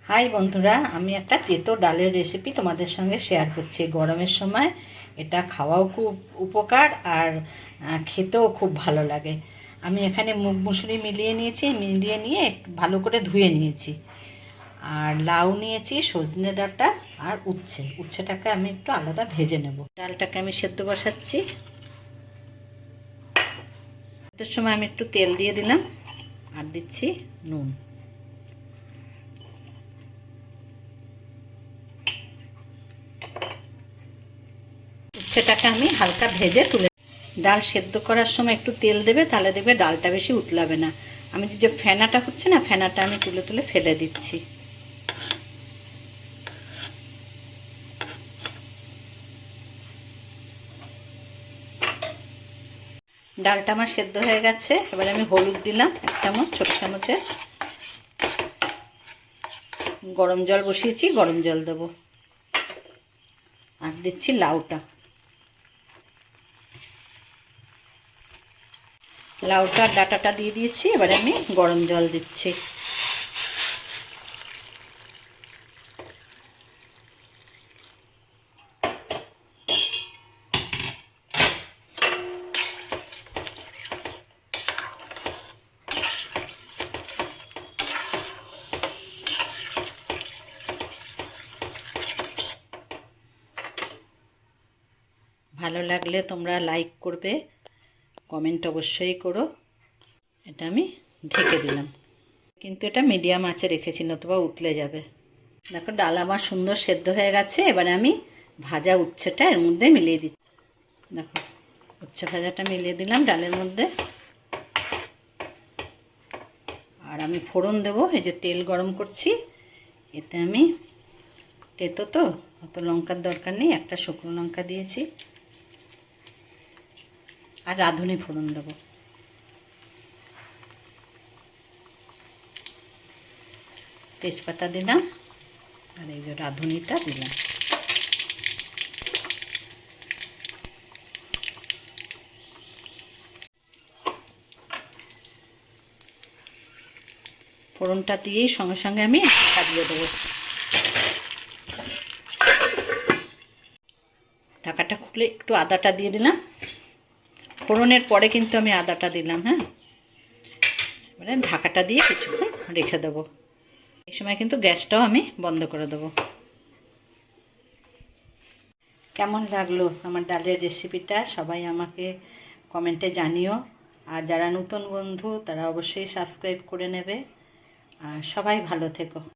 High বন্ধুরা, আমি একটা তেতো ডালের রেসিপি তোমাদের সঙ্গে শেয়ার করছি। গরমের সময় এটা খাওয়াও খুব উপকার আর খেতেও খুব ভালো লাগে। আমি এখানে মুগ মুসুরি মিলিয়ে নিয়ে একটু ভালো করে ধুয়ে নিয়েছি। আর লাউ নিয়েছি, সজনে ডাঁটা আর উচ্ছেটাকে আমি একটু আলাদা ভেজে নেব। ডালটাকে আমি সেদ্ধ বসাচ্ছি। এর সময় আমি একটু তেল দিয়ে দিলাম আর দিচ্ছি নুন। উচ্ছেটাকে আমি হালকা ভেজে তুলে, ডাল সেদ্ধ করার সময় একটু তেল দেবে, তাহলে দেখবে ডালটা বেশি উতলাবে না। আমি যে ফেনাটা হচ্ছে না, ফেনাটা আমি তুলে তুলে ফেলে দিচ্ছি। ডালটা আমার সেদ্ধ হয়ে গেছে। এবার আমি হলুদ দিলাম 1 চামচ, ছোট চামচে। গরম জল বসিয়েছি, গরম জল দেবো। আর দিচ্ছি লাউটা। লাউটা ডাঁটাটা দিয়ে দিয়েছি। এবার আমি গরম জল দিচ্ছি। ভালো লাগলে তোমরা লাইক করবে, কমেন্ট অবশ্যই করো। এটা আমি ঢেকে দিলাম, কিন্তু এটা মিডিয়াম আঁচে রেখেছি, নতুবা উতলে যাবে। দেখো ডাল আমার সুন্দর সেদ্ধ হয়ে গেছে। এবারে আমি ভাজা উচ্ছেটা এর মধ্যে মিলিয়ে দিচ্ছি। দেখো উচ্ছে ভাজাটা মিলিয়ে দিলাম ডালের মধ্যে। আর আমি ফোড়ন দেবো। এই যে তেল গরম করছি, এতে আমি তেতো তো অত লঙ্কার দরকার নেই, একটা শুকনো লঙ্কা দিয়েছি আর রাঁধুনি ফোড়ন দেবো। তেজপাতা দিলাম আর এই যে রাঁধুনিটা দিলাম। ফোড়নটা দিয়েই সঙ্গে সঙ্গে আমি ঢাকা দিয়ে দেবো। ঢাকাটা খুলে একটু আদাটা দিয়ে দিলাম। ফোড়নের পরে কিন্তু আমি আদাটা দিলাম। হ্যাঁ, এবারে ঢাকাটা দিয়ে কিছুক্ষণ রেখে দেবো। এই সময় কিন্তু গ্যাসটাও আমি বন্ধ করে দেবো। কেমন লাগলো আমার ডালের রেসিপিটা সবাই আমাকে কমেন্টে জানিও। আর যারা নতুন বন্ধু তারা অবশ্যই সাবস্ক্রাইব করে নেবে। আর সবাই ভালো থেকো।